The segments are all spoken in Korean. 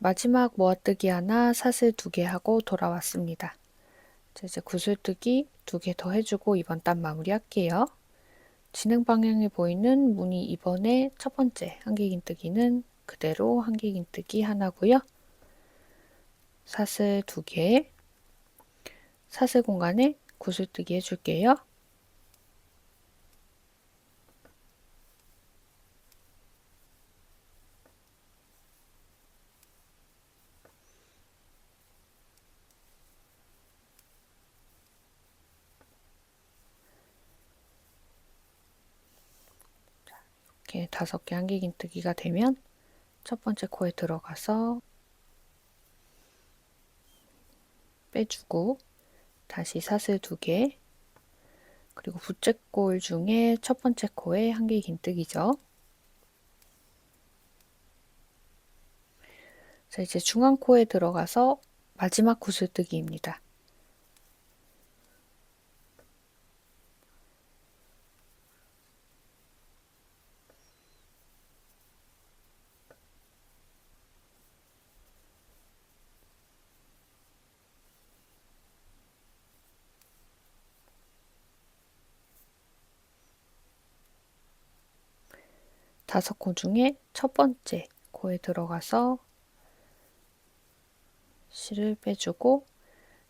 마지막 모아뜨기 하나, 사슬 2개 하고 돌아왔습니다. 자, 이제 구슬뜨기 2개 더 해주고 이번 단 마무리 할게요. 진행 방향에 보이는 무늬 2번의 첫 번째 한길긴뜨기는 그대로 한길긴뜨기 하나고요. 사슬 2개, 사슬 공간에 구슬뜨기 해줄게요. 이렇게 5개 한길긴뜨기가 되면 첫 번째 코에 들어가서 빼주고 다시 사슬 2개, 그리고 부채꼴 중에 첫 번째 코에 한길긴뜨기죠. 자, 이제 중앙 코에 들어가서 마지막 구슬뜨기입니다. 다섯 코 중에 첫 번째 코에 들어가서 실을 빼주고,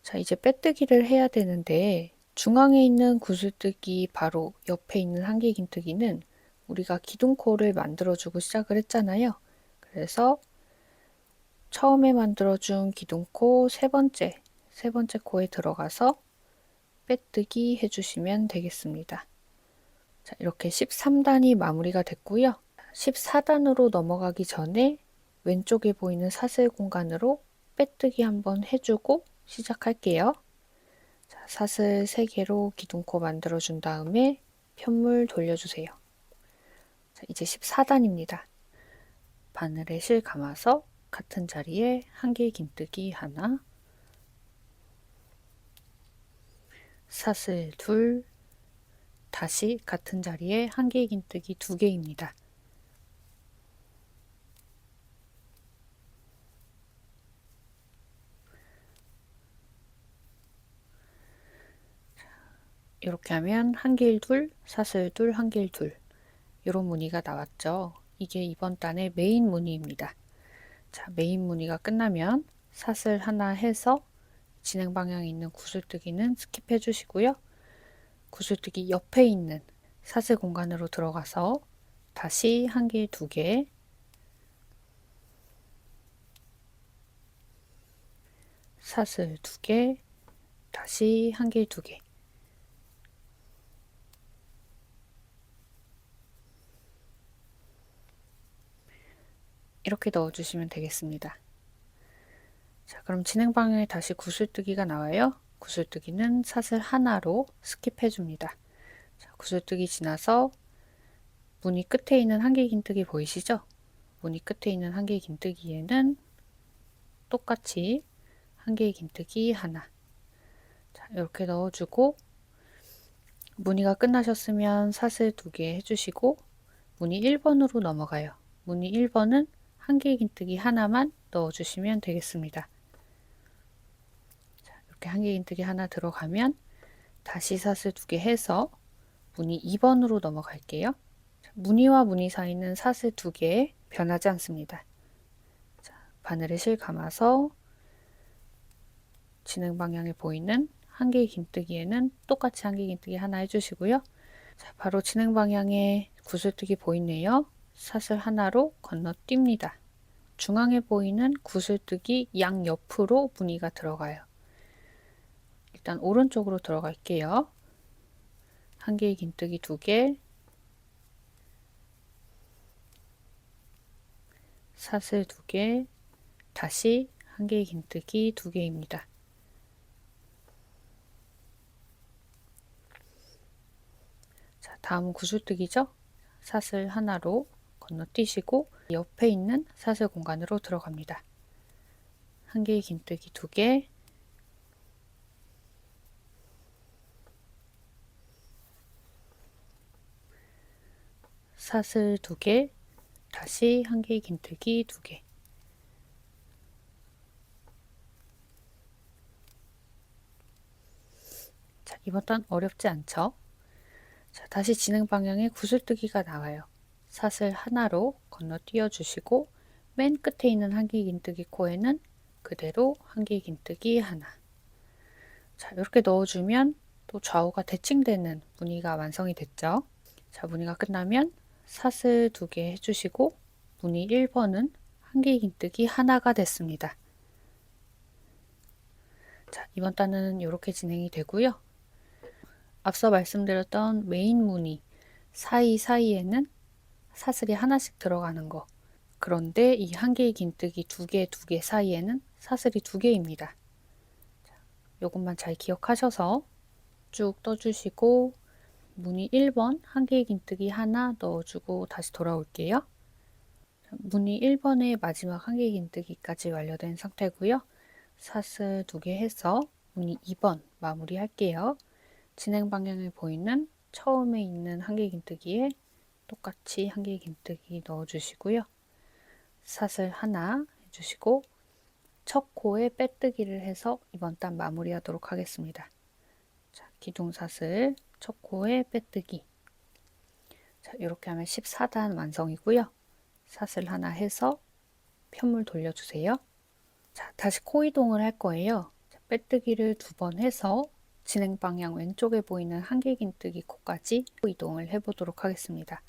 자, 이제 빼뜨기를 해야 되는데 중앙에 있는 구슬뜨기 바로 옆에 있는 한길긴뜨기는 우리가 기둥코를 만들어주고 시작을 했잖아요. 그래서 처음에 만들어준 기둥코 세 번째 코에 들어가서 빼뜨기 해주시면 되겠습니다. 자, 이렇게 13단이 마무리가 됐고요. 14단으로 넘어가기 전에 왼쪽에 보이는 사슬 공간으로 빼뜨기 한번 해주고 시작할게요. 자, 사슬 3개로 기둥코 만들어준 다음에 편물 돌려주세요. 자, 이제 14단입니다. 바늘에 실 감아서 같은 자리에 한길긴뜨기 하나, 사슬 2, 다시 같은 자리에 한길긴뜨기 2개입니다. 이렇게 하면 한길 2, 사슬 2, 한길 2 이런 무늬가 나왔죠. 이게 이번 단의 메인 무늬입니다. 자, 메인 무늬가 끝나면 사슬 하나 해서 진행 방향에 있는 구슬뜨기는 스킵해 주시고요. 구슬뜨기 옆에 있는 사슬 공간으로 들어가서 다시 한길 2개, 사슬 2개, 다시 한길 2개. 이렇게 넣어주시면 되겠습니다. 자, 그럼 진행 방향에 다시 구슬뜨기가 나와요. 구슬뜨기는 사슬 하나로 스킵해 줍니다. 자, 구슬뜨기 지나서 무늬 끝에 있는 한길긴뜨기 보이시죠? 무늬 끝에 있는 한길긴뜨기에는 똑같이 한길긴뜨기 하나. 자, 이렇게 넣어주고 무늬가 끝나셨으면 사슬 2개 해주시고 무늬 1번으로 넘어가요. 무늬 1번은 한길긴뜨기 하나만 넣어주시면 되겠습니다. 자, 이렇게 한길긴뜨기 하나 들어가면 다시 사슬 2개 해서 무늬 2번으로 넘어갈게요. 자, 무늬와 무늬 사이는 사슬 2개 변하지 않습니다. 자, 바늘에 실 감아서 진행 방향에 보이는 한길긴뜨기에는 똑같이 한길긴뜨기 하나 해주시고요. 자, 바로 진행 방향에 구슬뜨기 보이네요. 사슬 하나로 건너뜁니다. 중앙에 보이는 구슬뜨기 양옆으로 무늬가 들어가요. 일단 오른쪽으로 들어갈게요. 한길긴뜨기 2개, 사슬 2개, 다시 한길긴뜨기 2개입니다. 자, 다음은 구슬뜨기죠? 사슬 하나로 건너뛰시고 옆에 있는 사슬 공간으로 들어갑니다. 한길긴뜨기 2개, 사슬 2개, 다시 한길긴뜨기 2개. 이번 단 어렵지 않죠? 자, 다시 진행 방향에 구슬뜨기가 나와요. 사슬 하나로 건너뛰어 주시고 맨 끝에 있는 한길긴뜨기 코에는 그대로 한길긴뜨기 하나. 자, 이렇게 넣어주면 또 좌우가 대칭되는 무늬가 완성이 됐죠. 자, 무늬가 끝나면 사슬 2개 해주시고 무늬 1번은 한길긴뜨기 하나가 됐습니다. 자, 이번 단은 이렇게 진행이 되고요. 앞서 말씀드렸던 메인 무늬 사이사이에는 사슬이 하나씩 들어가는 거. 그런데 이 한길긴뜨기 2개 사이에는 사슬이 2개입니다. 요것만 잘 기억하셔서 쭉 떠주시고 무늬 1번 한길긴뜨기 하나 넣어주고 다시 돌아올게요. 무늬 1번의 마지막 한길긴뜨기까지 완료된 상태고요. 사슬 2개 해서 무늬 2번 마무리 할게요. 진행 방향에 보이는 처음에 있는 한길긴뜨기에 똑같이 한길긴뜨기 넣어주시고요. 사슬 하나 해주시고 첫 코에 빼뜨기를 해서 이번 단 마무리하도록 하겠습니다. 자, 기둥사슬 첫 코에 빼뜨기. 자, 이렇게 하면 14단 완성이고요. 사슬 하나 해서 편물 돌려주세요. 자, 다시 코 이동을 할 거예요. 자, 빼뜨기를 2번 해서 진행 방향 왼쪽에 보이는 한길긴뜨기 코까지 이동을 해보도록 하겠습니다.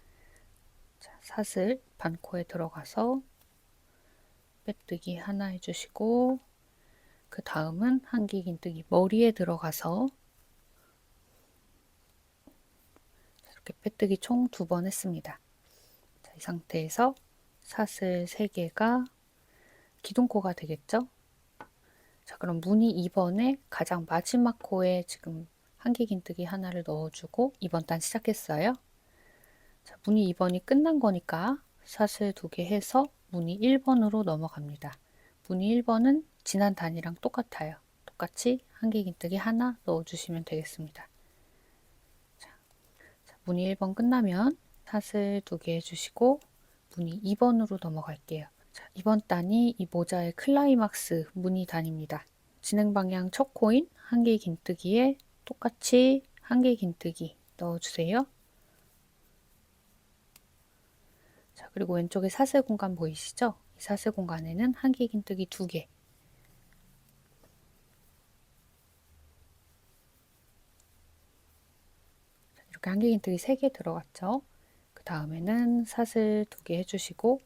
자, 사슬 반코에 들어가서 빼뜨기 하나 해주시고 그 다음은 한길긴뜨기 머리에 들어가서 이렇게 빼뜨기 총 2번 했습니다. 자, 이 상태에서 사슬 3개가 기둥코가 되겠죠? 자, 그럼 무늬 2번에 가장 마지막 코에 지금 한길긴뜨기 하나를 넣어주고 이번 단 시작했어요. 자, 무늬 2번이 끝난 거니까 사슬 2개 해서 무늬 1번으로 넘어갑니다. 무늬 1번은 지난 단이랑 똑같아요. 똑같이 한길긴뜨기 하나 넣어주시면 되겠습니다. 자, 무늬 1번 끝나면 사슬 2개 해주시고 무늬 2번으로 넘어갈게요. 자, 이번 단이 이 모자의 클라이막스 무늬 단입니다. 진행 방향 첫 코인 한길긴뜨기에 똑같이 한길긴뜨기 넣어주세요. 자, 그리고 왼쪽에 사슬 공간 보이시죠? 이 사슬 공간에는 한길긴뜨기 2개. 이렇게 한길긴뜨기 3개 들어갔죠? 그 다음에는 사슬 2개 해주시고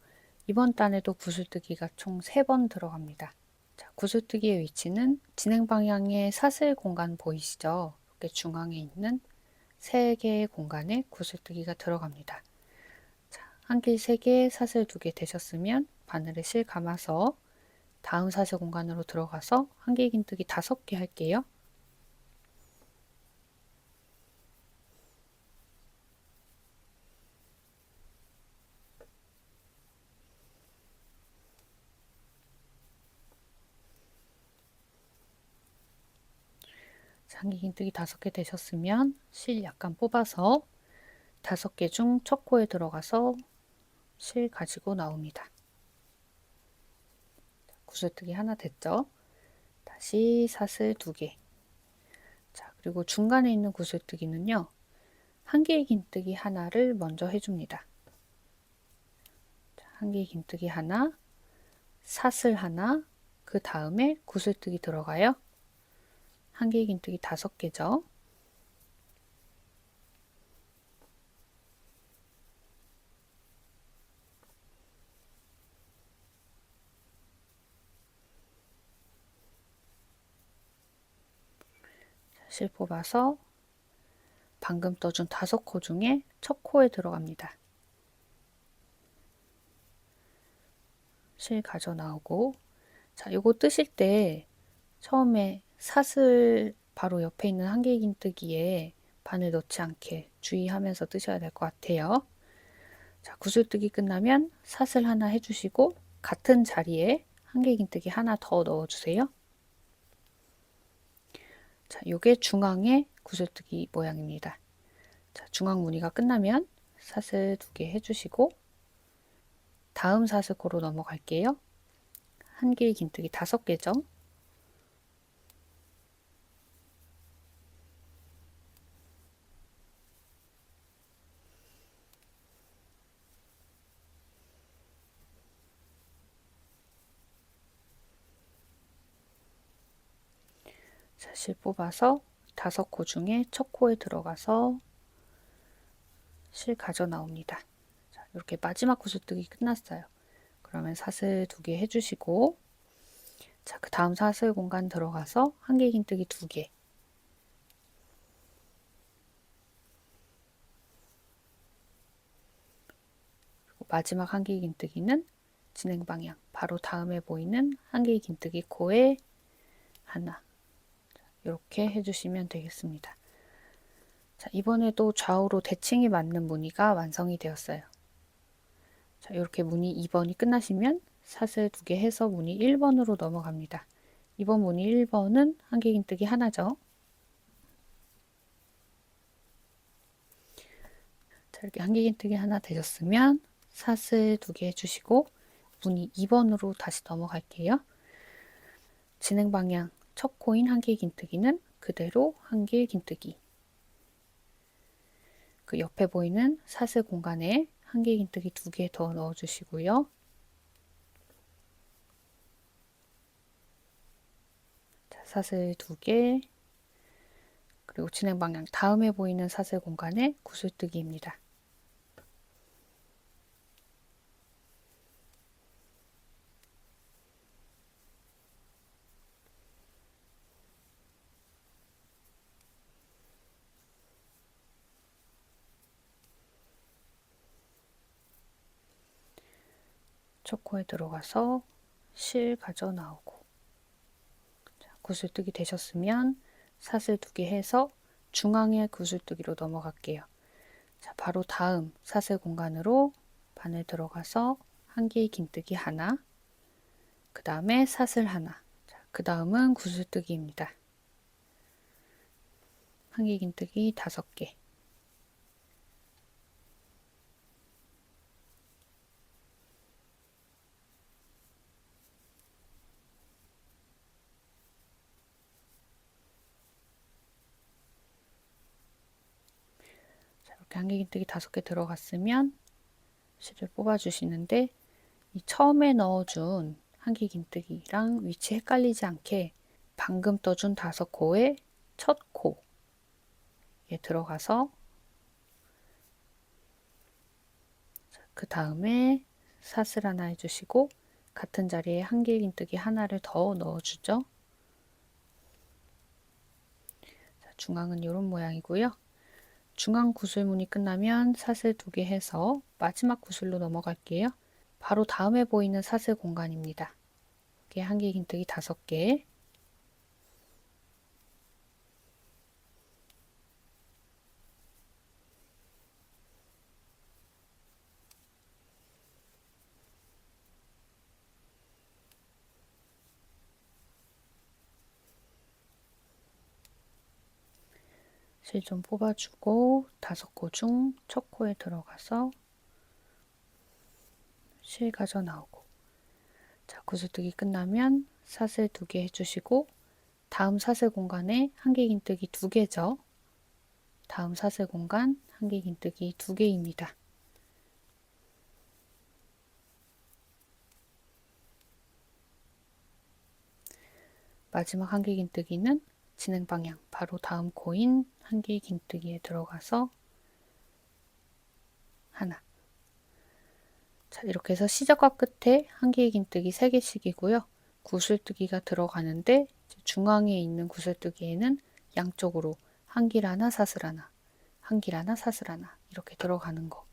이번 단에도 구슬뜨기가 총 3번 들어갑니다. 자, 구슬뜨기의 위치는 진행 방향의 사슬 공간 보이시죠? 이렇게 중앙에 있는 3개의 공간에 구슬뜨기가 들어갑니다. 자, 한길 3개, 사슬 2개 되셨으면 바늘에 실 감아서 다음 사슬 공간으로 들어가서 한길긴뜨기 5개 할게요. 한길긴뜨기 5개 되셨으면 실 약간 뽑아서 5개 중 첫 코에 들어가서 실 가지고 나옵니다. 구슬뜨기 하나 됐죠? 다시 사슬 2개. 자, 그리고 중간에 있는 구슬뜨기는요. 한길긴뜨기 하나를 먼저 해줍니다. 한길긴뜨기 하나, 사슬 하나, 그 다음에 구슬뜨기 들어가요. 한길긴뜨기 5개죠. 실 뽑아서 방금 떠준 5코 중에 첫 코에 들어갑니다. 실 가져 나오고, 자, 요거 뜨실 때 처음에 사슬 바로 옆에 있는 한길긴뜨기에 바늘 넣지 않게 주의하면서 뜨셔야 될 것 같아요. 자, 구슬뜨기 끝나면 사슬 하나 해주시고 같은 자리에 한길긴뜨기 하나 더 넣어주세요. 자, 요게 중앙의 구슬뜨기 모양입니다. 자, 중앙 무늬가 끝나면 사슬 2개 해주시고 다음 사슬코로 넘어갈게요. 한길긴뜨기 5개죠. 자, 실 뽑아서 5코 중에 첫 코에 들어가서 실 가져 나옵니다. 자, 이렇게 마지막 구슬뜨기 끝났어요. 그러면 사슬 2개 해주시고, 자, 그 다음 사슬 공간 들어가서 한길긴뜨기 2개. 그리고 마지막 한길긴뜨기는 진행 방향, 바로 다음에 보이는 한길긴뜨기 코에 하나. 이렇게 해주시면 되겠습니다. 자, 이번에도 좌우로 대칭이 맞는 무늬가 완성이 되었어요. 자, 이렇게 무늬 2번이 끝나시면 사슬 2개 해서 무늬 1번으로 넘어갑니다. 이번 무늬 1번은 한길긴뜨기 하나죠. 자, 이렇게 한길긴뜨기 하나 되셨으면 사슬 2개 해주시고 무늬 2번으로 다시 넘어갈게요. 진행 방향 첫 코인 한길긴뜨기는 그대로 한길긴뜨기. 그 옆에 보이는 사슬 공간에 한길긴뜨기 2개 더 넣어주시고요. 자, 사슬 2개, 그리고 진행 방향 다음에 보이는 사슬 공간에 구슬뜨기입니다. 첫 코에 들어가서 실 가져 나오고, 자, 구슬뜨기 되셨으면 사슬 2개 해서 중앙의 구슬뜨기로 넘어갈게요. 자, 바로 다음 사슬 공간으로 바늘 들어가서 한길긴뜨기 하나, 그 다음에 사슬 하나, 그 다음은 구슬뜨기입니다. 한길긴뜨기 5개. 자, 이렇게 한길긴뜨기 5개 들어갔으면 실을 뽑아주시는데, 이 처음에 넣어준 한길긴뜨기랑 위치 헷갈리지 않게 방금 떠준 5코의 첫 코에 들어가서, 그 다음에 사슬 하나 해주시고 같은 자리에 한길긴뜨기 하나를 더 넣어주죠. 자, 중앙은 이런 모양이고요. 중앙 구슬무늬 끝나면 사슬 2개 해서 마지막 구슬로 넘어갈게요. 바로 다음에 보이는 사슬 공간입니다. 이게 한길긴뜨기 5개. 실 좀 뽑아주고 5코 중 첫 코에 들어가서 실 가져 나오고, 자, 구슬뜨기 끝나면 사슬 2개 해주시고 다음 사슬 공간에 한길긴뜨기 2개죠. 다음 사슬 공간 한길긴뜨기 2개입니다. 마지막 한길긴뜨기는 진행 방향 바로 다음 코인 한길긴뜨기에 들어가서 하나. 자, 이렇게 해서 시작과 끝에 한길긴뜨기 3개씩이고요. 구슬뜨기가 들어가는데 중앙에 있는 구슬뜨기에는 양쪽으로 한길 하나 사슬 하나, 한길 하나 사슬 하나 이렇게 들어가는 거.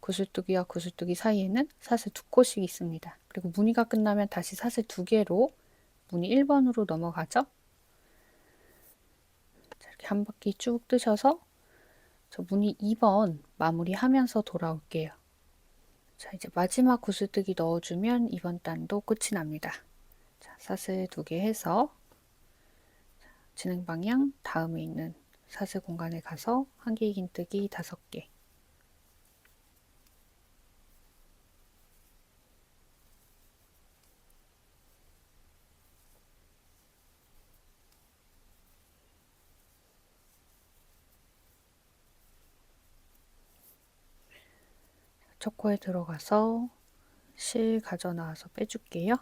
구슬뜨기와 구슬뜨기 사이에는 사슬 2코씩 있습니다. 그리고 무늬가 끝나면 다시 사슬 2개로 무늬 1번으로 넘어가죠. 자, 이렇게 한 바퀴 쭉 뜨셔서 저 무늬 2번 마무리하면서 돌아올게요. 자, 이제 마지막 구슬뜨기 넣어주면 이번 단도 끝이 납니다. 자, 사슬 2개 해서 진행 방향 다음에 있는 사슬 공간에 가서 한길긴뜨기 5개. 첫 코에 들어가서 실 가져 나와서 빼줄게요.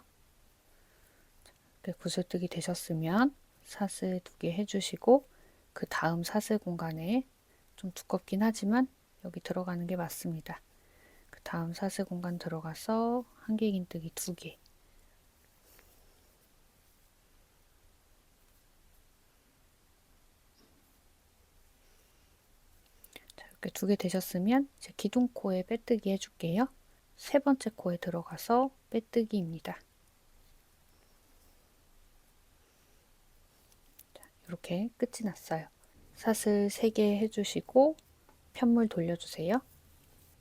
이렇게 구슬뜨기 되셨으면 사슬 2개 해주시고 그 다음 사슬 공간에 좀 두껍긴 하지만 여기 들어가는 게 맞습니다. 그 다음 사슬 공간 들어가서 한길긴뜨기 2개. 자, 이렇게 2개 되셨으면 이제 기둥코에 빼뜨기 해줄게요. 세 번째 코에 들어가서 빼뜨기입니다. 자, 이렇게 끝이 났어요. 사슬 3개 해주시고 편물 돌려주세요.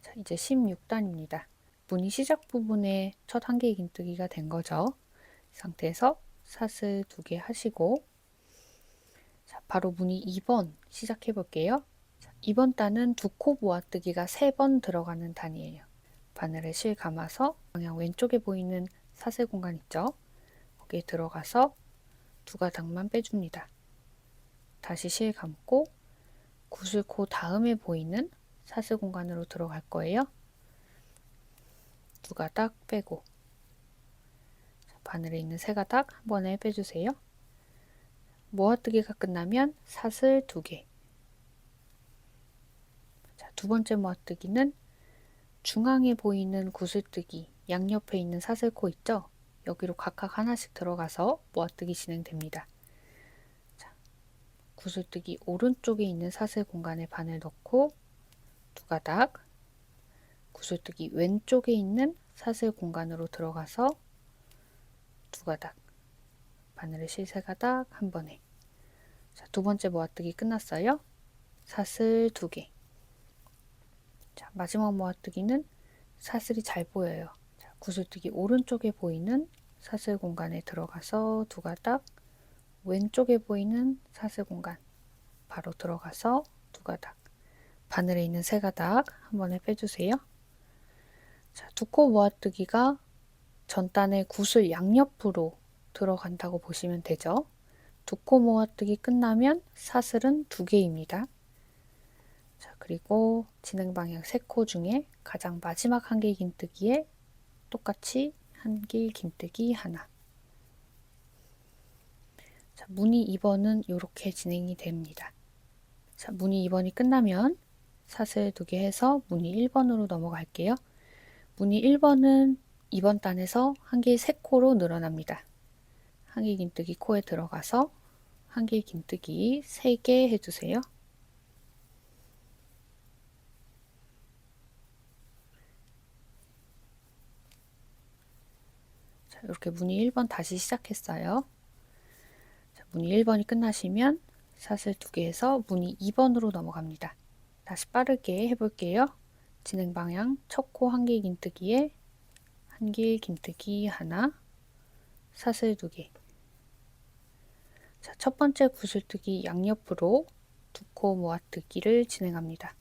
자, 이제 16단입니다. 무늬 시작 부분에 첫 한길긴뜨기가 된 거죠. 이 상태에서 사슬 2개 하시고 자, 바로 무늬 2번 시작해 볼게요. 자, 이번 단은 2코 모아뜨기가 3번 들어가는 단이에요. 바늘에 실 감아서 방향 왼쪽에 보이는 사슬 공간 있죠? 거기에 들어가서 2가닥만 빼줍니다. 다시 실 감고 구슬코 다음에 보이는 사슬 공간으로 들어갈 거예요. 2가닥 빼고 바늘에 있는 3가닥 한 번에 빼주세요. 모아뜨기가 끝나면 사슬 2개. 자, 두 번째 모아뜨기는 중앙에 보이는 구슬뜨기 양옆에 있는 사슬코 있죠? 여기로 각각 하나씩 들어가서 모아뜨기 진행됩니다. 자, 구슬뜨기 오른쪽에 있는 사슬 공간에 바늘 넣고 2가닥, 구슬뜨기 왼쪽에 있는 사슬 공간으로 들어가서 2가닥, 바늘에 실 3가닥 한 번에. 자, 두 번째 모아뜨기 끝났어요. 사슬 2개. 자, 마지막 모아뜨기는 사슬이 잘 보여요. 자, 구슬뜨기 오른쪽에 보이는 사슬 공간에 들어가서 2가닥, 왼쪽에 보이는 사슬 공간 바로 들어가서 2가닥, 바늘에 있는 3가닥 한 번에 빼주세요. 자, 2코 모아뜨기가 전단의 구슬 양옆으로 들어간다고 보시면 되죠. 2코 모아뜨기 끝나면 사슬은 2개입니다. 자, 그리고 진행 방향 3코 중에 가장 마지막 한길긴뜨기에 똑같이 한길긴뜨기 하나. 자, 무늬 2번은 이렇게 진행이 됩니다. 자, 무늬 2번이 끝나면 사슬 2개 해서 무늬 1번으로 넘어갈게요. 무늬 1번은 2번 단에서 한길 3코로 늘어납니다. 한길긴뜨기 코에 들어가서 한길긴뜨기 3개 해주세요. 자, 이렇게 무늬 1번 다시 시작했어요. 자, 무늬 1번이 끝나시면 사슬 2개 해서 무늬 2번으로 넘어갑니다. 다시 빠르게 해볼게요. 진행 방향 첫 코 한길긴뜨기에 한길긴뜨기 하나, 사슬 2개. 자, 첫 번째 구슬뜨기 양옆으로 2코 모아뜨기를 진행합니다.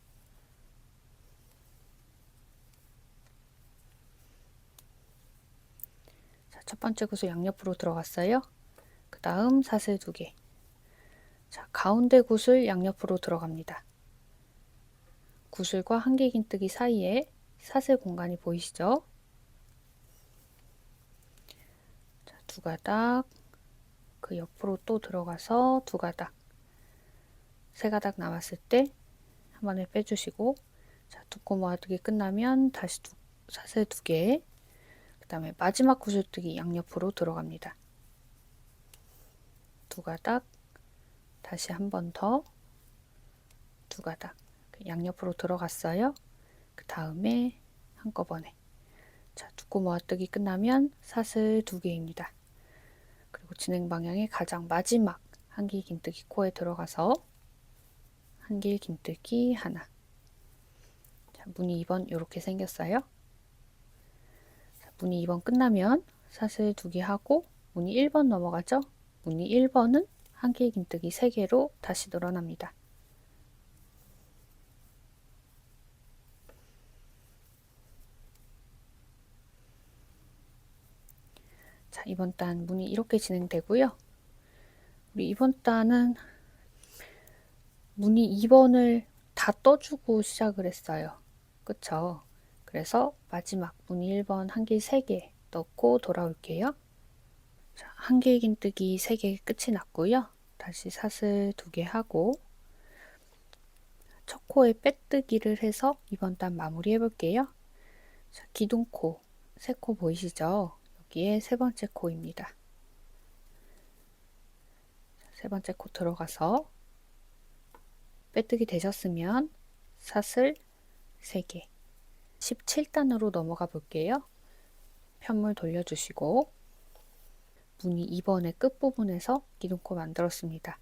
자, 첫 번째 구슬 양옆으로 들어갔어요. 그 다음 사슬 2개. 자, 가운데 구슬 양옆으로 들어갑니다. 구슬과 한길긴뜨기 사이에 사슬 공간이 보이시죠? 자, 2가닥, 그 옆으로 또 들어가서 2가닥, 3가닥 남았을 때 한 번에 빼주시고, 자, 2코 모아뜨기 끝나면 다시 사슬 2개, 그 다음에 마지막 구슬뜨기 양옆으로 들어갑니다. 2가닥, 다시 한 번 더 2가닥, 양옆으로 들어갔어요. 그 다음에 한꺼번에. 자, 2코 모아뜨기 끝나면 사슬 2개입니다. 그리고 진행 방향의 가장 마지막 한길긴뜨기 코에 들어가서 한길긴뜨기 하나. 자, 무늬 2번 이렇게 생겼어요. 자, 무늬 2번 끝나면 사슬 2개 하고 무늬 1번 넘어가죠. 무늬 1번은 한길긴뜨기 3개로 다시 늘어납니다. 자, 이번 단 무늬 이렇게 진행되고요. 우리 이번 단은 무늬 2번을 다 떠주고 시작을 했어요. 그쵸? 그래서 마지막 무늬 1번 한길 3개 넣고 돌아올게요. 자, 한길긴뜨기 3개 끝이 났고요. 다시 사슬 2개 하고 첫 코에 빼뜨기를 해서 이번 단 마무리 해볼게요. 자, 기둥코, 세 코 보이시죠? 여기에 세 번째 코입니다. 세 번째 코 들어가서 빼뜨기 되셨으면 사슬 3개, 17단으로 넘어가 볼게요. 편물 돌려주시고 무늬 2번의 끝부분에서 기둥코 만들었습니다.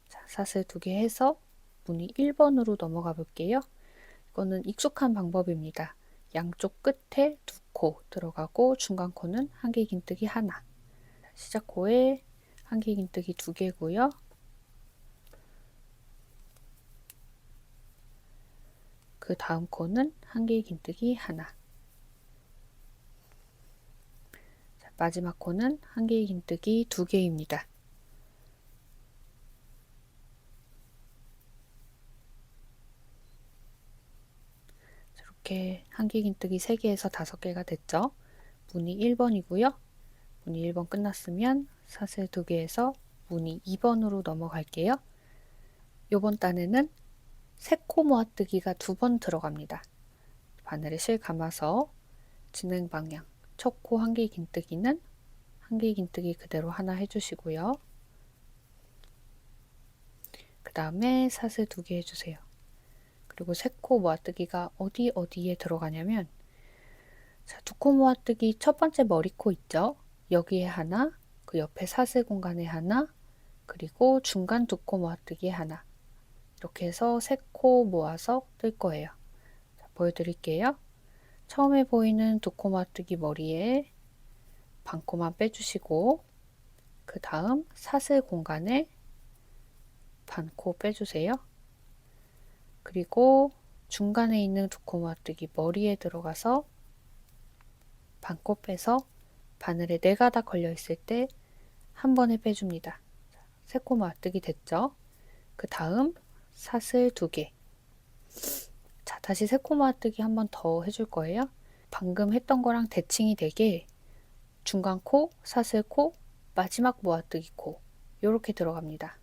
자, 사슬 2개 해서 무늬 1번으로 넘어가 볼게요. 이거는 익숙한 방법입니다. 양쪽 끝에 2코 들어가고 중간 코는 한길 긴뜨기 하나. 시작 코에 한길 긴뜨기 2개고요. 그 다음 코는 한길 긴뜨기 하나. 자, 마지막 코는 한길 긴뜨기 2개입니다. 이렇게 한길 긴뜨기 3개에서 5개가 됐죠. 무늬 1번이고요. 무늬 1번 끝났으면 사슬 2개에서 무늬 2번으로 넘어갈게요. 요번 단에는 세 코 모아뜨기가 2번 들어갑니다. 바늘에 실 감아서 진행 방향, 첫 코 한길 긴뜨기는 한길 긴뜨기 그대로 하나 해주시고요. 그 다음에 사슬 2개 해주세요. 그리고 세 코 모아뜨기가 어디에 들어가냐면, 자, 2코 모아뜨기 첫 번째 머리코 있죠? 여기에 하나, 그 옆에 사슬 공간에 하나, 그리고 중간 2코 모아뜨기에 하나. 이렇게 해서 3코 모아서 뜰 거예요. 자, 보여드릴게요. 처음에 보이는 2코 모아뜨기 머리에 반코만 빼주시고 그 다음 사슬 공간에 반코 빼주세요. 그리고 중간에 있는 2코 모아뜨기 머리에 들어가서 반코 빼서 바늘에 4가닥 걸려 있을 때 한 번에 빼줍니다. 3코 모아뜨기 됐죠? 그 다음 사슬 2개. 자, 다시 3코 모아뜨기 한 번 더 해줄 거예요. 방금 했던 거랑 대칭이 되게 중간 코, 사슬 코, 마지막 모아뜨기 코 이렇게 들어갑니다.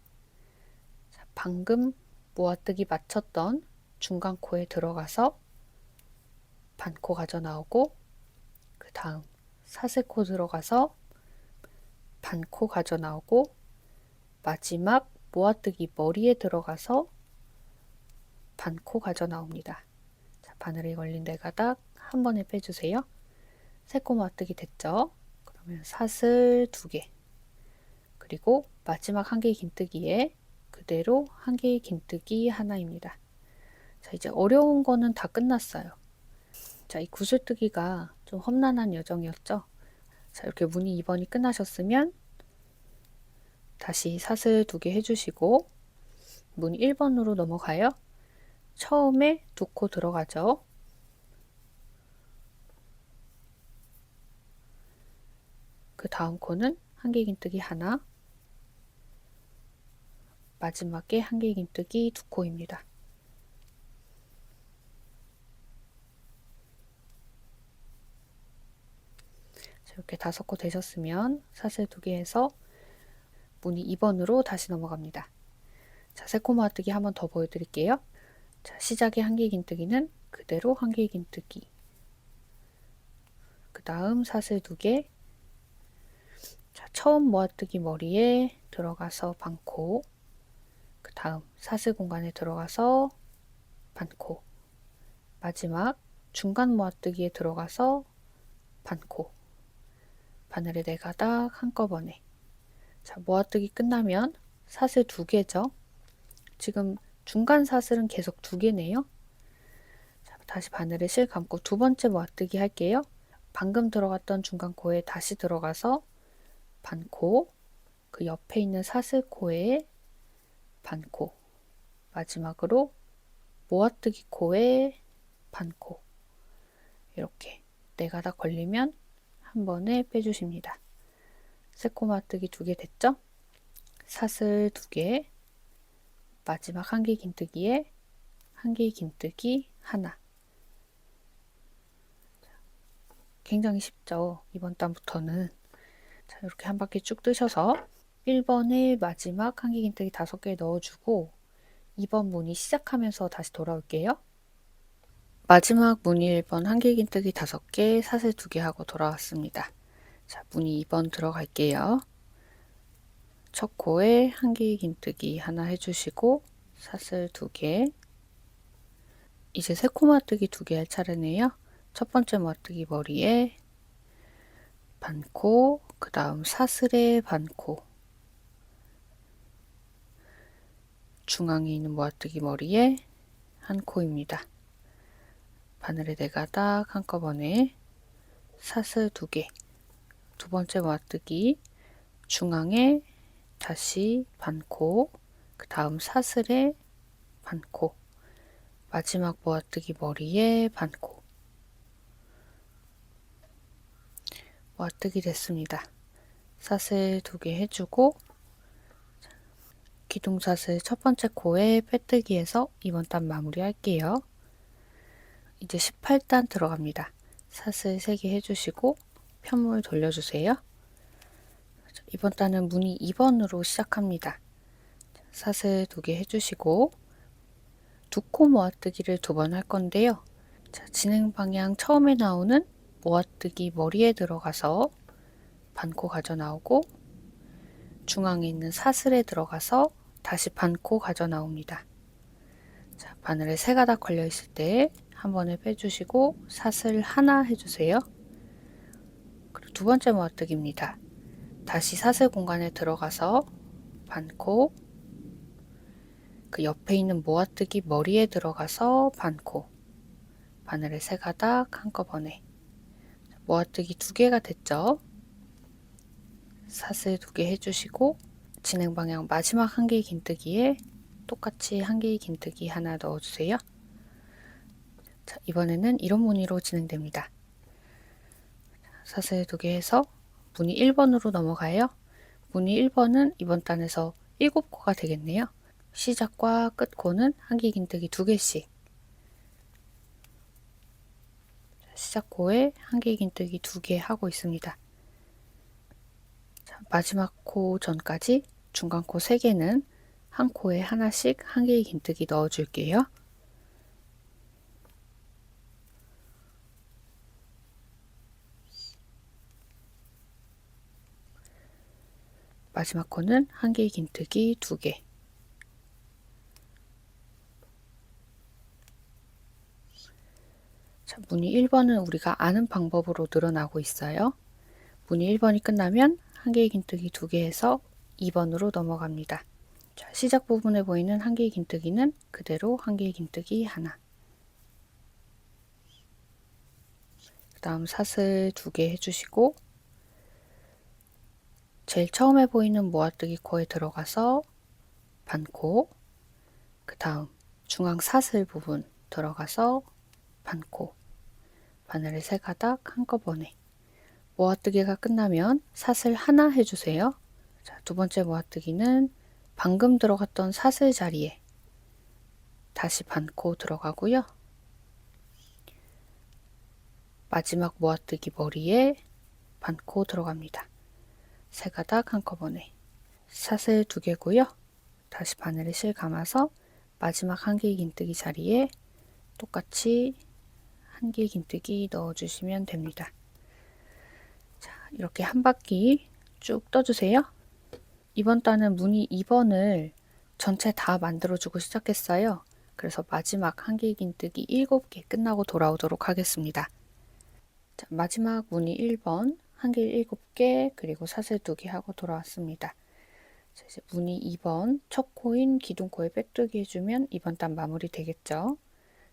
자, 방금 모아뜨기 맞췄던 중간 코에 들어가서 반코 가져 나오고 그 다음 사슬 코 들어가서 반코 가져 나오고 마지막 모아뜨기 머리에 들어가서 반코 가져 나옵니다. 자, 바늘에 걸린 4가닥 한 번에 빼주세요. 3코 모아뜨기 됐죠? 그러면 사슬 2개 그리고 마지막 한길 긴뜨기에 그대로 한길 긴뜨기 하나입니다. 자, 이제 어려운 거는 다 끝났어요. 자, 이 구슬뜨기가 좀 험난한 여정이었죠. 자, 이렇게 무늬 2번이 끝나셨으면 다시 사슬 2개 해주시고 무늬 1번으로 넘어가요. 처음에 2코 들어가죠. 그 다음 코는 한길 긴뜨기 하나, 마지막에 한길 긴뜨기 2코입니다. 이렇게 5코 되셨으면 사슬 2개 해서 무늬 2번으로 다시 넘어갑니다. 자, 3코 모아뜨기 한 번 더 보여드릴게요. 자, 시작의 한길 긴뜨기는 그대로 한길 긴뜨기. 그 다음 사슬 2개. 자, 처음 모아뜨기 머리에 들어가서 반코. 그 다음 사슬 공간에 들어가서 반코. 마지막 중간 모아뜨기에 들어가서 반코. 바늘에 4가닥 한꺼번에. 자, 모아뜨기 끝나면 사슬 2개죠. 지금 중간 사슬은 계속 2개네요. 자, 다시 바늘에 실 감고 2번째 모아뜨기 할게요. 방금 들어갔던 중간 코에 다시 들어가서 반코, 그 옆에 있는 사슬 코에 반코, 마지막으로 모아뜨기 코에 반코. 이렇게 4가닥 걸리면 한 번에 빼주십니다. 3코 모아뜨기 2개 됐죠? 사슬 2개, 마지막 한길 긴뜨기에 한길 긴뜨기 하나. 굉장히 쉽죠? 이번 단부터는. 자, 이렇게 한 바퀴 쭉 뜨셔서 1번에 마지막 한길긴뜨기 5개 넣어주고 2번 무늬 시작하면서 다시 돌아올게요. 마지막 무늬 1번 한길긴뜨기 5개, 사슬 2개 하고 돌아왔습니다. 자, 무늬 2번 들어갈게요. 첫 코에 한길긴뜨기 하나 해주시고 사슬 2개. 이제 세 코 모아뜨기 2개 할 차례네요. 첫 번째 모아뜨기 머리에 반코, 그 다음 사슬에 반코, 중앙에 있는 모아뜨기 머리에 한 코입니다. 바늘에 4가닥 한꺼번에 사슬 2개, 두 번째 모아뜨기 중앙에 다시 반코, 그 다음 사슬에 반코, 마지막 모아뜨기 머리에 반코. 모아뜨기 됐습니다. 사슬 2개 해주고 기둥사슬 첫 번째 코에 빼뜨기해서 이번 단 마무리 할게요. 이제 18단 들어갑니다. 사슬 3개 해주시고 편물 돌려주세요. 이번 단은 무늬 2번으로 시작합니다. 사슬 2개 해주시고 2코 모아뜨기를 2번 할 건데요. 자, 진행 방향 처음에 나오는 모아뜨기 머리에 들어가서 반코 가져 나오고 중앙에 있는 사슬에 들어가서 다시 반코 가져 나옵니다. 자, 바늘에 3가닥 걸려 있을 때 한 번에 빼주시고 사슬 하나 해주세요. 그리고 두 번째 모아뜨기입니다. 다시 사슬 공간에 들어가서 반코, 그 옆에 있는 모아뜨기 머리에 들어가서 반코, 바늘에 3가닥 한꺼번에. 모아뜨기 2개가 됐죠. 사슬 2개 해주시고 진행 방향 마지막 한길긴뜨기에 똑같이 한길긴뜨기 하나 넣어주세요. 자, 이번에는 이런 무늬로 진행됩니다. 사슬 2개 해서 무늬 1번으로 넘어가요. 무늬 1번은 이번 단에서 7코가 되겠네요. 시작과 끝코는 한길긴뜨기 2개씩. 시작 코에 한길긴뜨기 2개 하고 있습니다. 자, 마지막 코 전까지 중간 코 3개는 한 코에 하나씩 한길긴뜨기 넣어줄게요. 마지막 코는 한길긴뜨기 2개. 자, 무늬 1번은 우리가 아는 방법으로 늘어나고 있어요. 무늬 1번이 끝나면 한길긴뜨기 2개 해서 2번으로 넘어갑니다. 자, 시작 부분에 보이는 한길긴뜨기는 그대로 한길긴뜨기 하나. 그 다음 사슬 2개 해주시고 제일 처음에 보이는 모아뜨기 코에 들어가서 반코, 그 다음 중앙 사슬 부분 들어가서 반코, 바늘에 3가닥 한꺼번에. 모아뜨기가 끝나면 사슬 하나 해주세요. 자, 두 번째 모아뜨기는 방금 들어갔던 사슬 자리에 다시 반코 들어가고요. 마지막 모아뜨기 머리에 반코 들어갑니다. 3가닥 한꺼번에. 사슬 2개고요. 다시 바늘에 실 감아서 마지막 한길긴뜨기 자리에 똑같이 한길긴뜨기 넣어주시면 됩니다. 자, 이렇게 한 바퀴 쭉 떠주세요. 이번 단은 무늬 2번을 전체 다 만들어주고 시작했어요. 그래서 마지막 한길긴뜨기 7개 끝나고 돌아오도록 하겠습니다. 자, 마지막 무늬 1번 한길 7개 그리고 사슬 2개 하고 돌아왔습니다. 자, 이제 무늬 2번 첫 코인 기둥코에 빼뜨기 해주면 이번 단 마무리 되겠죠.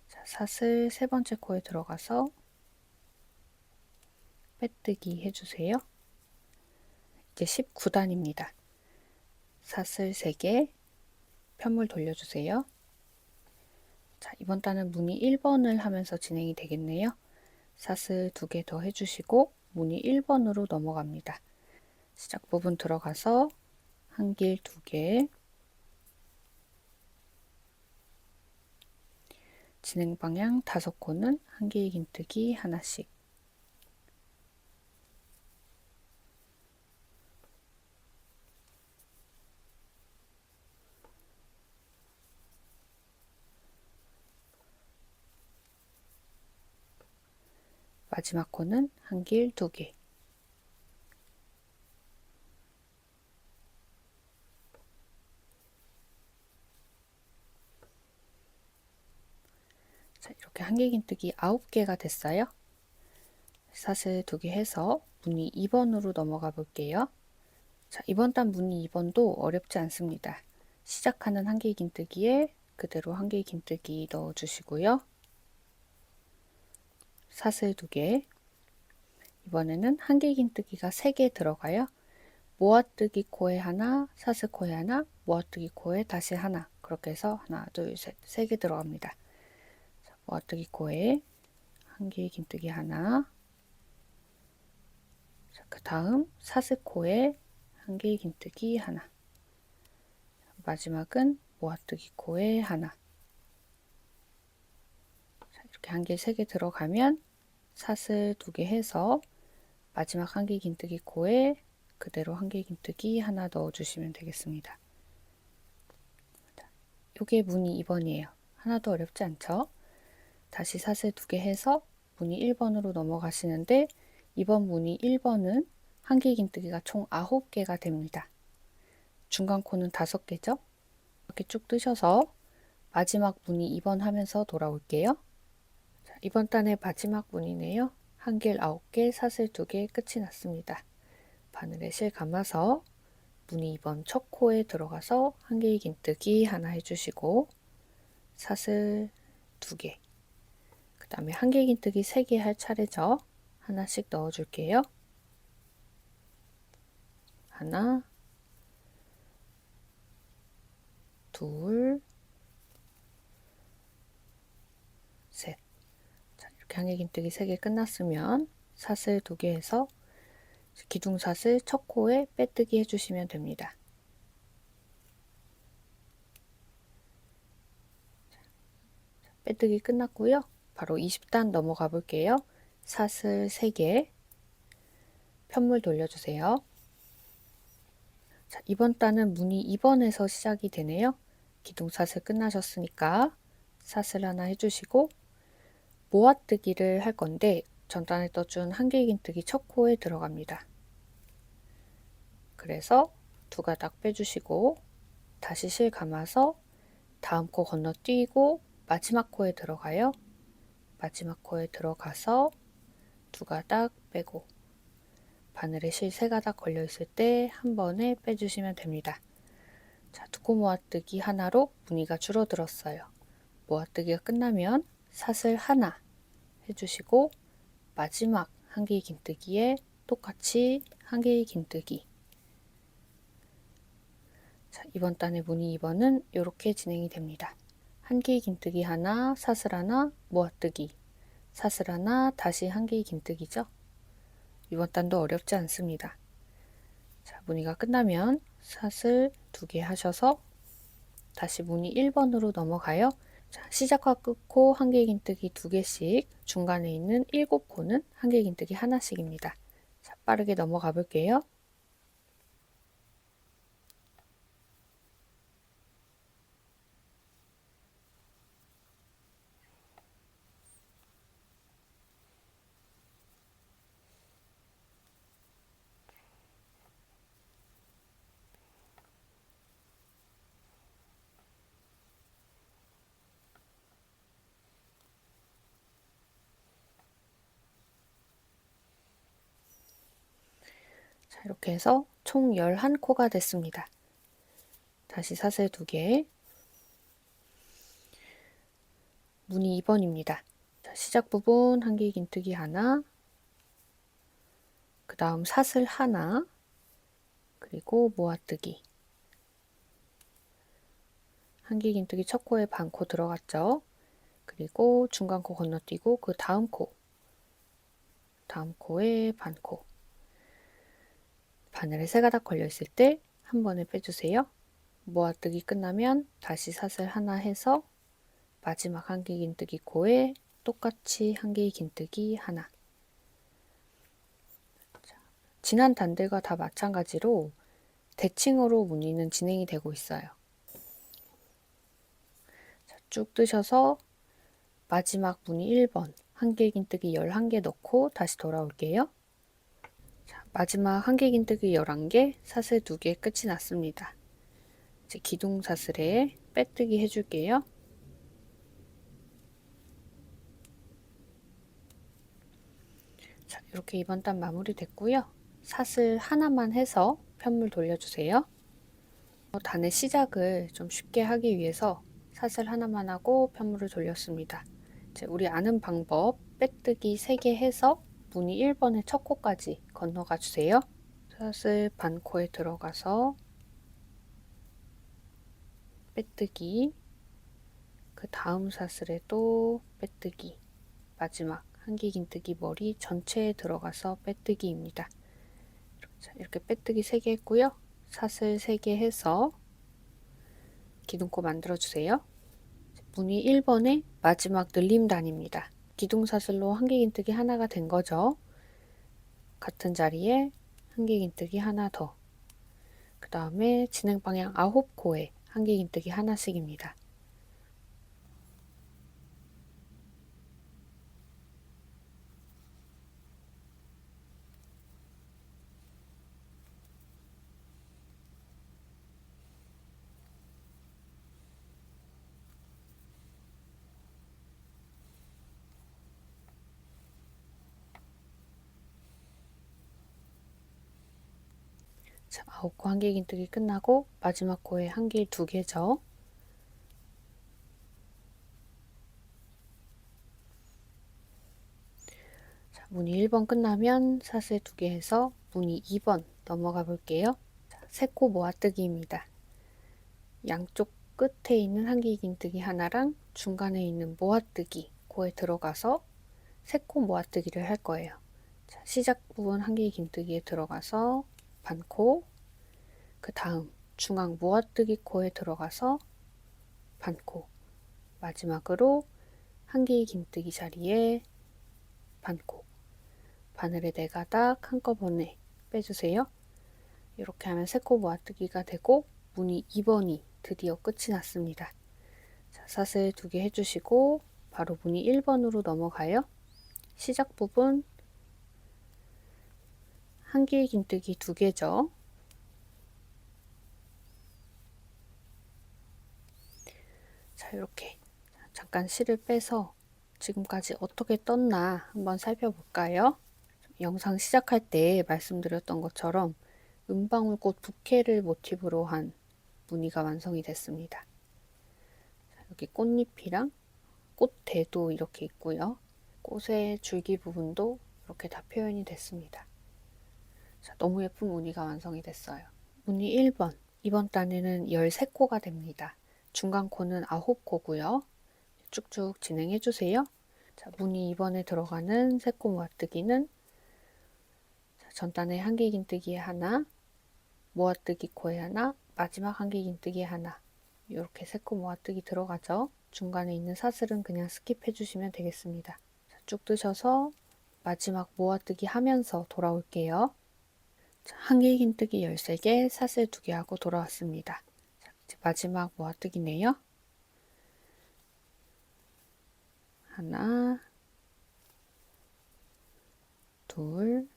자, 사슬 세 번째 코에 들어가서 빼뜨기 해주세요. 이제 19단입니다. 사슬 3개, 편물 돌려주세요. 자, 이번 단은 무늬 1번을 하면서 진행이 되겠네요. 사슬 2개 더 해주시고 무늬 1번으로 넘어갑니다. 시작 부분 들어가서 한길 2개, 진행 방향 5코는 한길긴뜨기 하나씩. 마지막 코는 한길 2개. 자, 이렇게 한길긴뜨기 9개가 됐어요. 사슬 2개 해서 무늬 2번으로 넘어가 볼게요. 자, 이번 단 무늬 2번도 어렵지 않습니다. 시작하는 한길긴뜨기에 그대로 한길긴뜨기 넣어주시고요. 사슬 2개. 이번에는 한길긴뜨기가 3개 들어가요. 모아뜨기 코에 하나, 사슬 코에 하나, 모아뜨기 코에 다시 하나. 그렇게 해서 하나, 둘, 셋, 3개 들어갑니다. 자, 모아뜨기 코에 한길긴뜨기 하나. 자, 그 다음 사슬 코에 한길긴뜨기 하나. 마지막은 모아뜨기 코에 하나. 자, 이렇게 한길 3개 들어가면 사슬 2개 해서 마지막 한길긴뜨기 코에 그대로 한길긴뜨기 하나 넣어주시면 되겠습니다. 요게 무늬 2번이에요. 하나도 어렵지 않죠? 다시 사슬 2개 해서 무늬 1번으로 넘어가시는데 이번 무늬 1번은 한길긴뜨기가 총 9개가 됩니다. 중간 코는 5개죠? 이렇게 쭉 뜨셔서 마지막 무늬 2번 하면서 돌아올게요. 자, 이번 단의 마지막 무늬네요. 한길 9개, 사슬 2개 끝이 났습니다. 바늘에 실 감아서 무늬 2번 첫 코에 들어가서 한길긴뜨기 하나 해주시고 사슬 2개, 그 다음에 한길긴뜨기 3개 할 차례죠. 하나씩 넣어줄게요. 하나, 둘, 셋. 자, 이렇게 한길긴뜨기 3개 끝났으면 사슬 2개 해서 기둥사슬 첫 코에 빼뜨기 해주시면 됩니다. 빼뜨기 끝났고요. 바로 20단 넘어가 볼게요. 사슬 3개, 편물 돌려주세요. 자, 이번 단은 무늬 2번에서 시작이 되네요. 기둥사슬 끝나셨으니까 사슬 하나 해주시고 모아뜨기를 할 건데 전단에 떠준 한길긴뜨기 첫 코에 들어갑니다. 그래서 2가닥 빼주시고 다시 실 감아서 다음 코 건너뛰고 마지막 코에 들어가요. 마지막 코에 들어가서 2가닥 빼고 바늘에 실 3가닥 걸려 있을 때 한 번에 빼주시면 됩니다. 자, 2코 모아뜨기 하나로 무늬가 줄어들었어요. 모아뜨기가 끝나면 사슬 하나 해주시고 마지막 한길긴뜨기에 똑같이 한길긴뜨기. 자, 이번 단의 무늬 2번은 이렇게 진행이 됩니다. 한길긴뜨기 하나, 사슬 하나, 모아뜨기, 사슬 하나, 다시 한길긴뜨기죠. 이번 단도 어렵지 않습니다. 자, 무늬가 끝나면 사슬 2개 하셔서 다시 무늬 1번으로 넘어가요. 자, 시작과 끝코 한길긴뜨기 2개씩, 중간에 있는 7코는 한길긴뜨기 하나씩입니다. 자, 빠르게 넘어가 볼게요. 자, 이렇게 해서 총 11코가 됐습니다. 다시 사슬 2개, 무늬 2번입니다. 자, 시작 부분 한길긴뜨기 하나, 그 다음 사슬 하나, 그리고 모아뜨기. 한길긴뜨기 첫 코에 반코 들어갔죠. 그리고 중간 코 건너뛰고 그 다음 코에 반코. 바늘에 3가닥 걸려 있을 때 한 번에 빼주세요. 모아뜨기 끝나면 다시 사슬 하나 해서 마지막 한길긴뜨기 코에 똑같이 한길긴뜨기 하나. 자, 지난 단들과 다 마찬가지로 대칭으로 무늬는 진행이 되고 있어요. 자, 쭉 뜨셔서 마지막 무늬 1번 한길긴뜨기 11개 넣고 다시 돌아올게요. 자, 마지막 한길긴뜨기 11개, 사슬 2개 끝이 났습니다. 이제 기둥사슬에 빼뜨기 해줄게요. 자, 이렇게 이번 단 마무리 됐고요. 사슬 하나만 해서 편물 돌려주세요. 단의 시작을 좀 쉽게 하기 위해서 사슬 하나만 하고 편물을 돌렸습니다. 이제 우리 아는 방법 빼뜨기 3개 해서 무늬 1번의 첫 코까지 건너가 주세요. 사슬 반코에 들어가서 빼뜨기, 그 다음 사슬에도 빼뜨기, 마지막 한길긴뜨기 머리 전체에 들어가서 빼뜨기입니다. 자, 이렇게 빼뜨기 3개 했고요. 사슬 3개 해서 기둥코 만들어 주세요. 무늬 1번의 마지막 늘림단입니다. 기둥사슬로 한길긴뜨기 하나가 된 거죠. 같은 자리에 한길긴뜨기 하나 더, 그 다음에 진행 방향 9코에 한길긴뜨기 하나씩입니다. 자, 9코 한길긴뜨기 끝나고 마지막 코에 한길 2개죠. 자, 무늬 1번 끝나면 사슬 2개 해서 무늬 2번 넘어가 볼게요. 3코 모아뜨기입니다. 양쪽 끝에 있는 한길긴뜨기 하나랑 중간에 있는 모아뜨기 코에 들어가서 3코 모아뜨기를 할 거예요. 자, 시작 부분 한길긴뜨기에 들어가서 반코, 그 다음 중앙 모아뜨기 코에 들어가서 반코, 마지막으로 한길긴뜨기 자리에 반코, 바늘의 4가닥 한꺼번에 빼주세요. 이렇게 하면 3코 모아뜨기가 되고 무늬 2번이 드디어 끝이 났습니다. 자, 사슬 2개 해주시고 바로 무늬 1번으로 넘어가요. 시작 부분 한길긴뜨기 2개죠. 자, 이렇게 잠깐 실을 빼서 지금까지 어떻게 떴나 한번 살펴볼까요? 영상 시작할 때 말씀드렸던 것처럼 은방울꽃 부케를 모티브로 한 무늬가 완성이 됐습니다. 자, 여기 꽃잎이랑 꽃대도 이렇게 있고요. 꽃의 줄기 부분도 이렇게 다 표현이 됐습니다. 자, 너무 예쁜 무늬가 완성이 됐어요. 무늬 1번, 이번 단에는 13코가 됩니다. 중간 코는 9코고요. 쭉쭉 진행해 주세요. 자, 무늬 2번에 들어가는 3코 모아뜨기는 전단에 한길긴뜨기에 하나, 모아뜨기 코에 하나, 마지막 한길긴뜨기에 하나, 이렇게 3코 모아뜨기 들어가죠. 중간에 있는 사슬은 그냥 스킵해 주시면 되겠습니다. 자, 쭉 뜨셔서 마지막 모아뜨기 하면서 돌아올게요. 자, 한길긴뜨기 13개, 사슬 2개 하고 돌아왔습니다. 자, 이제 마지막 모아뜨기네요. 하나, 둘,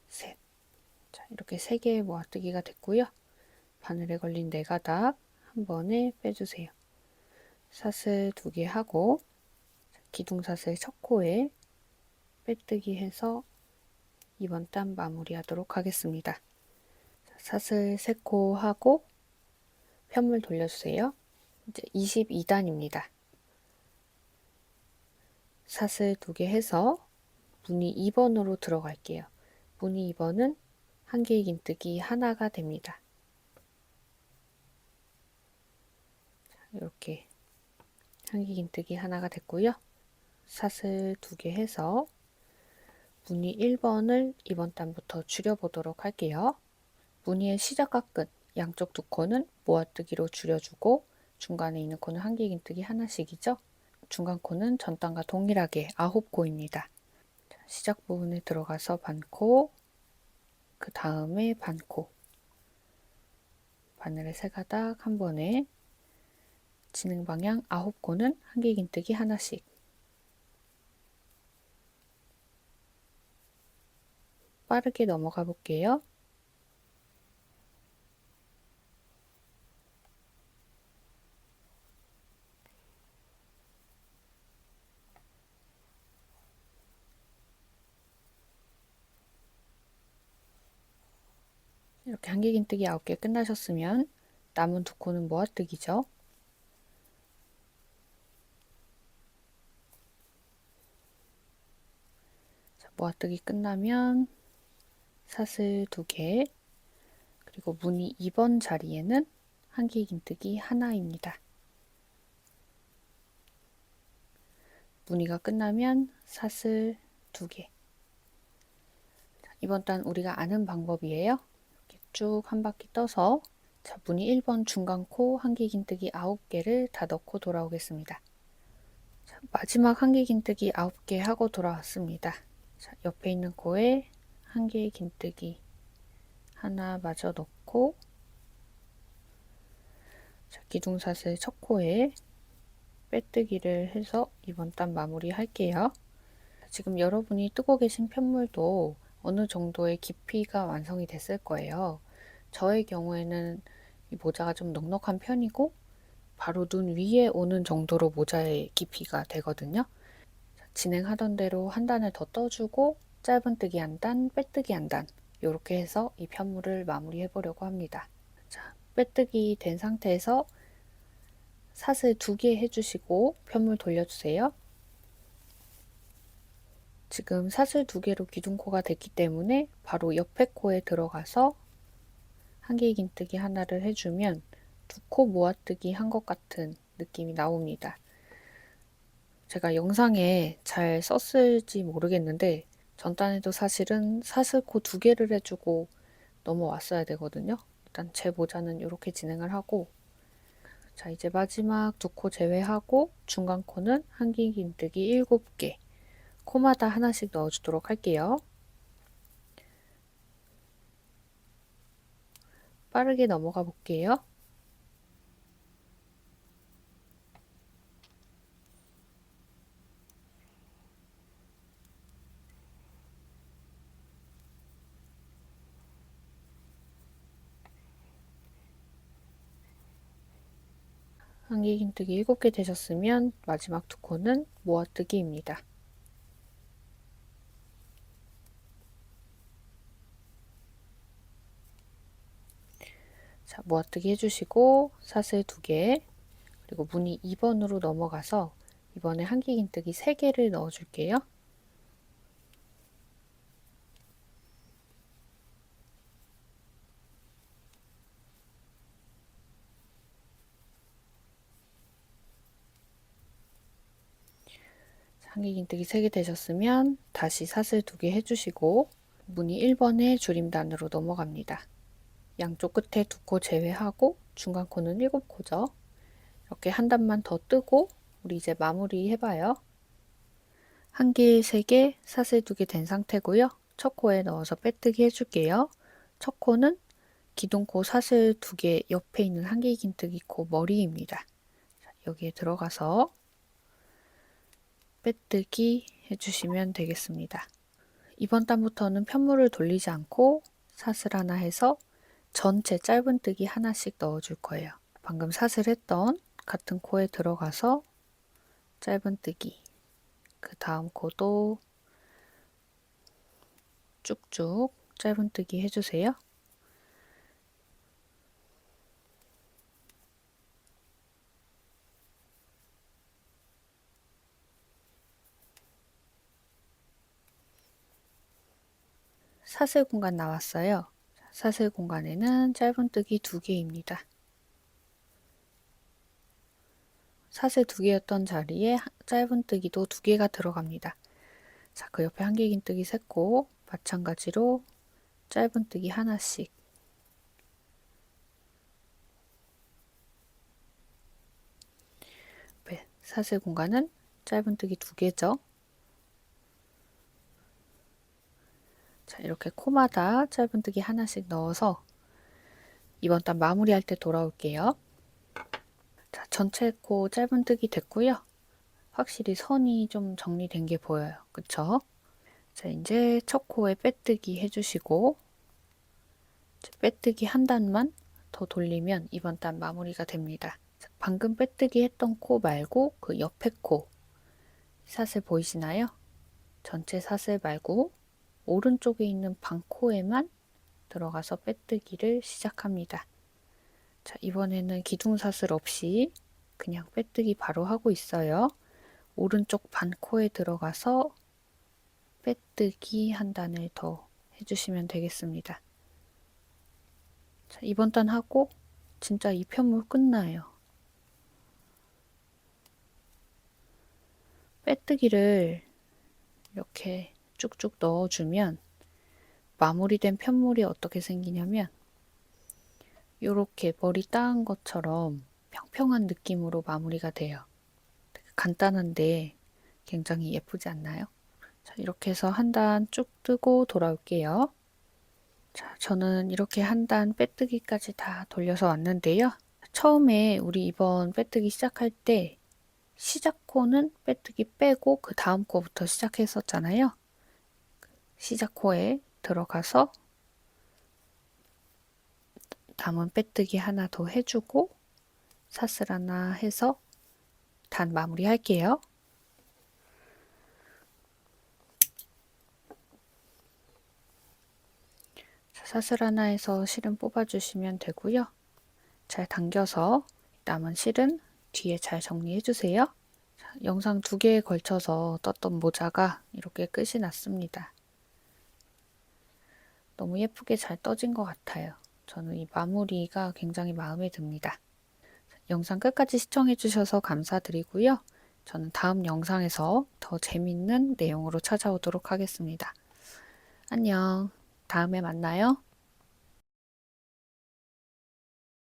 셋. 자, 이렇게 3개의 모아뜨기가 됐고요. 바늘에 걸린 4가닥 한 번에 빼주세요. 사슬 2개 하고 기둥사슬 첫 코에 빼뜨기 해서 이번 단 마무리하도록 하겠습니다. 사슬 3코 하고 편물 돌려주세요. 이제 22단입니다. 사슬 2개 해서 무늬 2번으로 들어갈게요. 무늬 2번은 한길긴뜨기 하나가 됩니다. 이렇게 한길긴뜨기 하나가 됐고요. 사슬 2개 해서 무늬 1번을 이번 단부터 줄여보도록 할게요. 무늬의 시작과 끝 양쪽 2코는 모아뜨기로 줄여주고 중간에 있는 코는 한길긴뜨기 하나씩이죠. 중간 코는 전 단과 동일하게 9코입니다. 시작 부분에 들어가서 반코, 그 다음에 반코, 바늘의 3가닥 한 번에 진행 방향 9코는 한길긴뜨기 하나씩. 빠르게 넘어가 볼게요. 이렇게 한길긴뜨기 9개 끝나셨으면 남은 2코는 모아뜨기죠. 자, 모아뜨기 끝나면 사슬 2개, 그리고 무늬 2번 자리에는 한길긴뜨기 하나입니다. 무늬가 끝나면 사슬 2개. 이번 단 우리가 아는 방법이에요. 이렇게 쭉 한 바퀴 떠서 자, 무늬 1번 중간 코 한길긴뜨기 9개를 다 넣고 돌아오겠습니다. 자, 마지막 한길긴뜨기 9개 하고 돌아왔습니다. 자, 옆에 있는 코에 한길긴뜨기 하나 마저 넣고, 자, 기둥사슬 첫 코에 빼뜨기를 해서 이번 단 마무리 할게요. 지금 여러분이 뜨고 계신 편물도 어느 정도의 깊이가 완성이 됐을 거예요. 저의 경우에는 이 모자가 좀 넉넉한 편이고 바로 눈 위에 오는 정도로 모자의 깊이가 되거든요. 진행하던 대로 한 단을 더 떠주고 짧은뜨기 한 단, 빼뜨기 한 단, 이렇게 해서 이 편물을 마무리해 보려고 합니다. 자, 빼뜨기 된 상태에서 사슬 2개 해주시고 편물 돌려주세요. 지금 사슬 2개로 기둥코가 됐기 때문에 바로 옆에 코에 들어가서 한길긴뜨기 하나를 해주면 2코 모아뜨기 한 것 같은 느낌이 나옵니다. 제가 영상에 잘 썼을지 모르겠는데 전단에도 사실은 사슬코 2개를 해주고 넘어왔어야 되거든요. 일단 제 모자는 이렇게 진행을 하고, 자, 이제 마지막 2코 제외하고 중간 코는 한길긴뜨기 7개, 코마다 하나씩 넣어주도록 할게요. 빠르게 넘어가 볼게요. 한길긴뜨기 7개 되셨으면 마지막 2코는 모아뜨기입니다. 자, 모아뜨기 해주시고 사슬 2개, 그리고 무늬 2번으로 넘어가서 이번에 한길긴뜨기 3개를 넣어줄게요. 한길긴뜨기 3개 되셨으면 다시 사슬 2개 해주시고 무늬 1번의 줄임단으로 넘어갑니다. 양쪽 끝에 2코 제외하고 중간 코는 7코죠. 이렇게 한 단만 더 뜨고 우리 이제 마무리 해봐요. 한길 3개, 사슬 2개 된 상태고요. 첫 코에 넣어서 빼뜨기 해줄게요. 첫 코는 기둥코 사슬 2개 옆에 있는 한길긴뜨기 코 머리입니다. 여기에 들어가서 빼뜨기 해주시면 되겠습니다. 이번 단부터는 편물을 돌리지 않고 사슬 하나 해서 전체 짧은뜨기 하나씩 넣어줄 거예요. 방금 사슬했던 같은 코에 들어가서 짧은뜨기, 그 다음 코도 쭉쭉 짧은뜨기 해주세요. 사슬 공간 나왔어요. 사슬 공간에는 짧은뜨기 2개입니다. 사슬 2개였던 자리에 짧은뜨기도 2개가 들어갑니다. 자, 그 옆에 한길긴뜨기 3코, 마찬가지로 짧은뜨기 하나씩. 네, 사슬 공간은 짧은뜨기 2개죠. 자, 이렇게 코마다 짧은뜨기 하나씩 넣어서 이번 단 마무리할 때 돌아올게요. 자, 전체 코 짧은뜨기 됐고요. 확실히 선이 좀 정리된 게 보여요. 그쵸? 자, 이제 첫 코에 빼뜨기 해주시고 빼뜨기 한 단만 더 돌리면 이번 단 마무리가 됩니다. 자, 방금 빼뜨기 했던 코 말고 그 옆에 코 사슬 보이시나요? 전체 사슬 말고 오른쪽에 있는 반코에만 들어가서 빼뜨기를 시작합니다. 자, 이번에는 기둥사슬 없이 그냥 빼뜨기 바로 하고 있어요. 오른쪽 반코에 들어가서 빼뜨기 한 단을 더 해주시면 되겠습니다. 자, 이번 단 하고 진짜 이 편물 끝나요. 빼뜨기를 이렇게 쭉쭉 넣어주면 마무리된 편물이 어떻게 생기냐면 이렇게 머리 따은 것처럼 평평한 느낌으로 마무리가 돼요. 간단한데 굉장히 예쁘지 않나요? 자, 이렇게 해서 한 단 쭉 뜨고 돌아올게요. 자, 저는 이렇게 한 단 빼뜨기까지 다 돌려서 왔는데요. 처음에 우리 이번 빼뜨기 시작할 때 시작 코는 빼뜨기 빼고 그 다음 코부터 시작했었잖아요. 시작 코에 들어가서 남은 빼뜨기 하나 더 해주고 사슬 하나 해서 단 마무리 할게요. 사슬 하나에서 실은 뽑아주시면 되고요. 잘 당겨서 남은 실은 뒤에 잘 정리해주세요. 영상 2개에 걸쳐서 떴던 모자가 이렇게 끝이 났습니다. 너무 예쁘게 잘 떠진 것 같아요. 저는 이 마무리가 굉장히 마음에 듭니다. 영상 끝까지 시청해주셔서 감사드리고요. 저는 다음 영상에서 더 재밌는 내용으로 찾아오도록 하겠습니다. 안녕. 다음에 만나요.